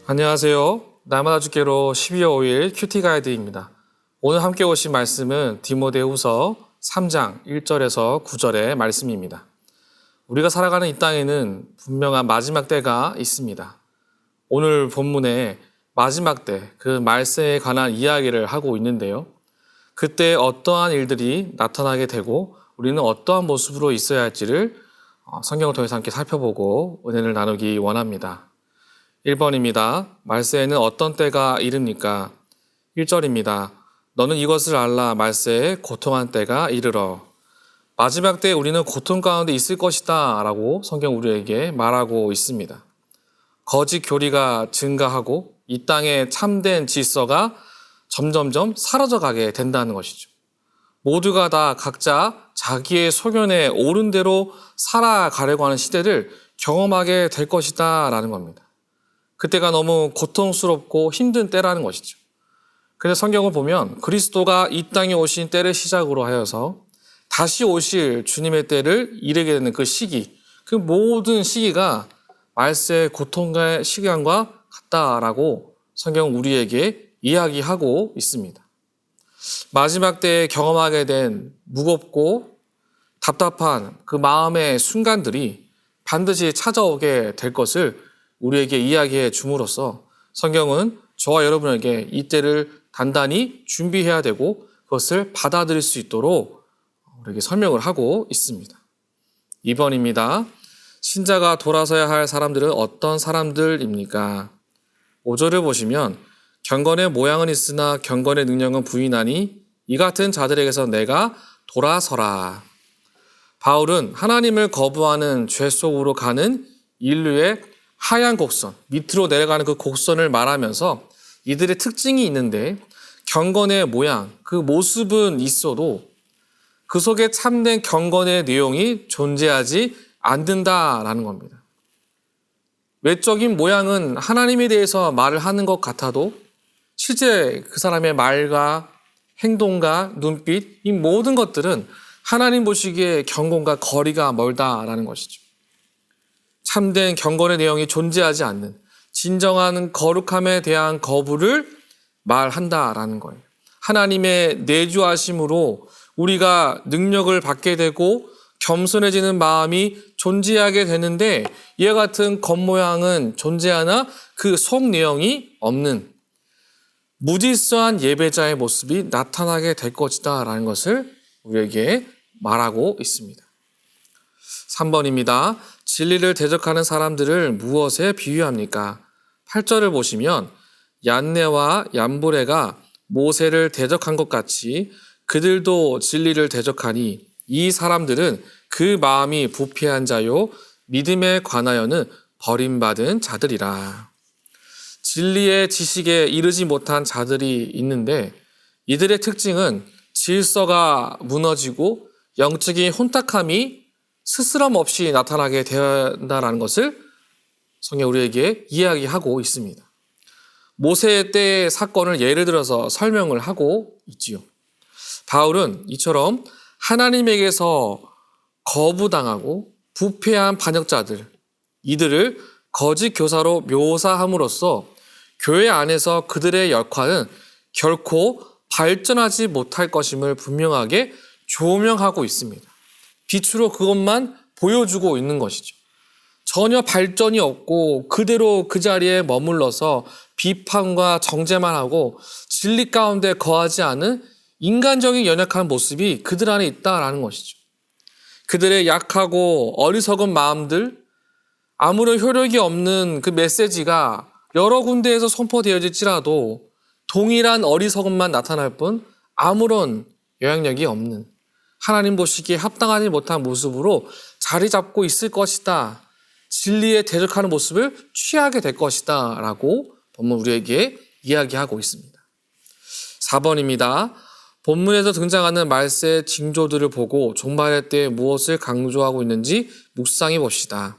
안녕하세요. 날마다 죽게로 12월 5일 큐티 가이드입니다. 오늘 함께 오신 말씀은 디모데후서 3장 1절에서 9절의 말씀입니다. 우리가 살아가는 이 땅에는 분명한 마지막 때가 있습니다. 오늘 본문에 마지막 때, 그 말세에 관한 이야기를 하고 있는데요. 그때 어떠한 일들이 나타나게 되고 우리는 어떠한 모습으로 있어야 할지를 성경을 통해서 함께 살펴보고 은혜를 나누기 원합니다. 1번입니다. 말세에는 어떤 때가 이릅니까? 1절입니다. 너는 이것을 알라. 말세에 고통한 때가 이르러. 마지막 때에 우리는 고통 가운데 있을 것이다 라고 성경 우리에게 말하고 있습니다. 거짓 교리가 증가하고 이 땅에 참된 질서가 점점점 사라져가게 된다는 것이죠. 모두가 다 각자 자기의 소견에 옳은 대로 살아가려고 하는 시대를 경험하게 될 것이다 라는 겁니다. 그때가 너무 고통스럽고 힘든 때라는 것이죠. 그래서 성경을 보면 그리스도가 이 땅에 오신 때를 시작으로 하여서 다시 오실 주님의 때를 이르게 되는 그 시기, 그 모든 시기가 말세의 고통의 시간과 같다라고 성경은 우리에게 이야기하고 있습니다. 마지막 때에 경험하게 된 무겁고 답답한 그 마음의 순간들이 반드시 찾아오게 될 것을 우리에게 이야기해 줌으로써 성경은 저와 여러분에게 이때를 단단히 준비해야 되고 그것을 받아들일 수 있도록 우리에게 설명을 하고 있습니다. 2번입니다. 신자가 돌아서야 할 사람들은 어떤 사람들입니까? 5절을 보시면 경건의 모양은 있으나 경건의 능력은 부인하니 이 같은 자들에게서 내가 돌아서라. 바울은 하나님을 거부하는 죄 속으로 가는 인류의 하얀 곡선, 밑으로 내려가는 그 곡선을 말하면서 이들의 특징이 있는데 경건의 모양, 그 모습은 있어도 그 속에 참된 경건의 내용이 존재하지 않는다라는 겁니다. 외적인 모양은 하나님에 대해서 말을 하는 것 같아도 실제 그 사람의 말과 행동과 눈빛, 이 모든 것들은 하나님 보시기에 경건과 거리가 멀다라는 것이죠. 참된 경건의 내용이 존재하지 않는 진정한 거룩함에 대한 거부를 말한다라는 거예요. 하나님의 내주하심으로 우리가 능력을 받게 되고 겸손해지는 마음이 존재하게 되는데 이와 같은 겉모양은 존재하나 그 속 내용이 없는 무질서한 예배자의 모습이 나타나게 될 것이다 라는 것을 우리에게 말하고 있습니다. 3번입니다. 진리를 대적하는 사람들을 무엇에 비유합니까? 8절을 보시면 얀네와 얀보레가 모세를 대적한 것 같이 그들도 진리를 대적하니 이 사람들은 그 마음이 부패한 자요 믿음에 관하여는 버림받은 자들이라. 진리의 지식에 이르지 못한 자들이 있는데 이들의 특징은 질서가 무너지고 영적인 혼탁함이 스스럼 없이 나타나게 된다는 것을 성경 우리에게 이야기하고 있습니다. 모세 때의 사건을 예를 들어서 설명을 하고 있지요. 바울은 이처럼 하나님에게서 거부당하고 부패한 반역자들, 이들을 거짓 교사로 묘사함으로써 교회 안에서 그들의 역할은 결코 발전하지 못할 것임을 분명하게 조명하고 있습니다. 빛으로 그것만 보여주고 있는 것이죠. 전혀 발전이 없고 그대로 그 자리에 머물러서 비판과 정죄만 하고 진리 가운데 거하지 않은 인간적인 연약한 모습이 그들 안에 있다라는 것이죠. 그들의 약하고 어리석은 마음들, 아무런 효력이 없는 그 메시지가 여러 군데에서 선포되어질지라도 동일한 어리석음만 나타날 뿐 아무런 영향력이 없는 하나님 보시기에 합당하지 못한 모습으로 자리 잡고 있을 것이다. 진리에 대적하는 모습을 취하게 될 것이다. 라고 본문 우리에게 이야기하고 있습니다. 4번입니다. 본문에서 등장하는 말세의 징조들을 보고 종말의 때에 무엇을 강조하고 있는지 묵상해 봅시다.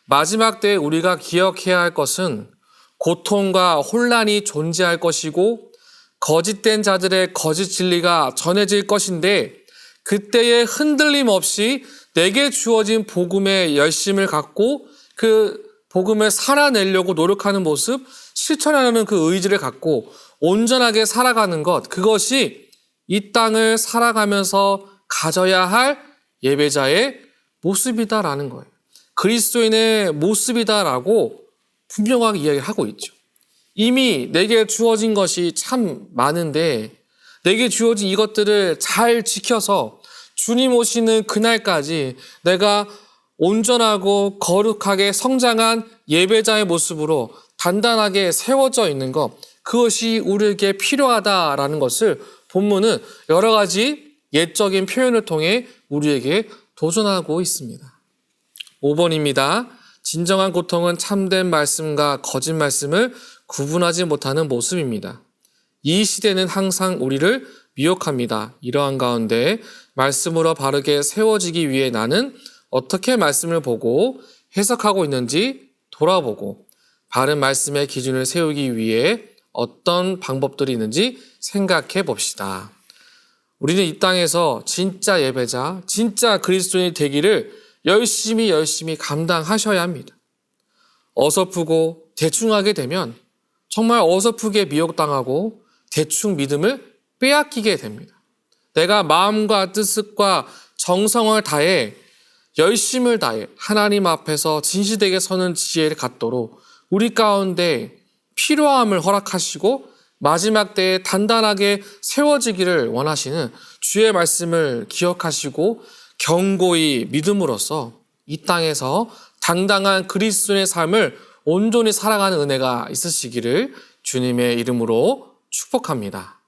마지막 때에 우리가 기억해야 할 것은 고통과 혼란이 존재할 것이고 거짓된 자들의 거짓 진리가 전해질 것인데 그때에 흔들림 없이 내게 주어진 복음의 열심을 갖고 그 복음을 살아내려고 노력하는 모습, 실천하는 그 의지를 갖고 온전하게 살아가는 것, 그것이 이 땅을 살아가면서 가져야 할 예배자의 모습이다라는 거예요. 그리스도인의 모습이다라고 분명하게 이야기를 하고 있죠. 이미 내게 주어진 것이 참 많은데 내게 주어진 이것들을 잘 지켜서 주님 오시는 그날까지 내가 온전하고 거룩하게 성장한 예배자의 모습으로 단단하게 세워져 있는 것, 그것이 우리에게 필요하다라는 것을 본문은 여러 가지 옛적인 표현을 통해 우리에게 도전하고 있습니다. 5번입니다. 진정한 고통은 참된 말씀과 거짓 말씀을 구분하지 못하는 모습입니다. 이 시대는 항상 우리를 미혹합니다. 이러한 가운데 말씀으로 바르게 세워지기 위해 나는 어떻게 말씀을 보고 해석하고 있는지 돌아보고 바른 말씀의 기준을 세우기 위해 어떤 방법들이 있는지 생각해 봅시다. 우리는 이 땅에서 진짜 예배자, 진짜 그리스도인이 되기를 열심히 감당하셔야 합니다. 어설프고 대충 하게 되면 정말 어설프게 미혹당하고 대충 믿음을 빼앗기게 됩니다. 내가 마음과 뜻과 정성을 다해 열심을 다해 하나님 앞에서 진실되게 서는 지혜를 갖도록 우리 가운데 필요함을 허락하시고 마지막 때에 단단하게 세워지기를 원하시는 주의 말씀을 기억하시고 견고히 믿음으로써 이 땅에서 당당한 그리스도의 삶을 온전히 살아가는 은혜가 있으시기를 주님의 이름으로 축복합니다.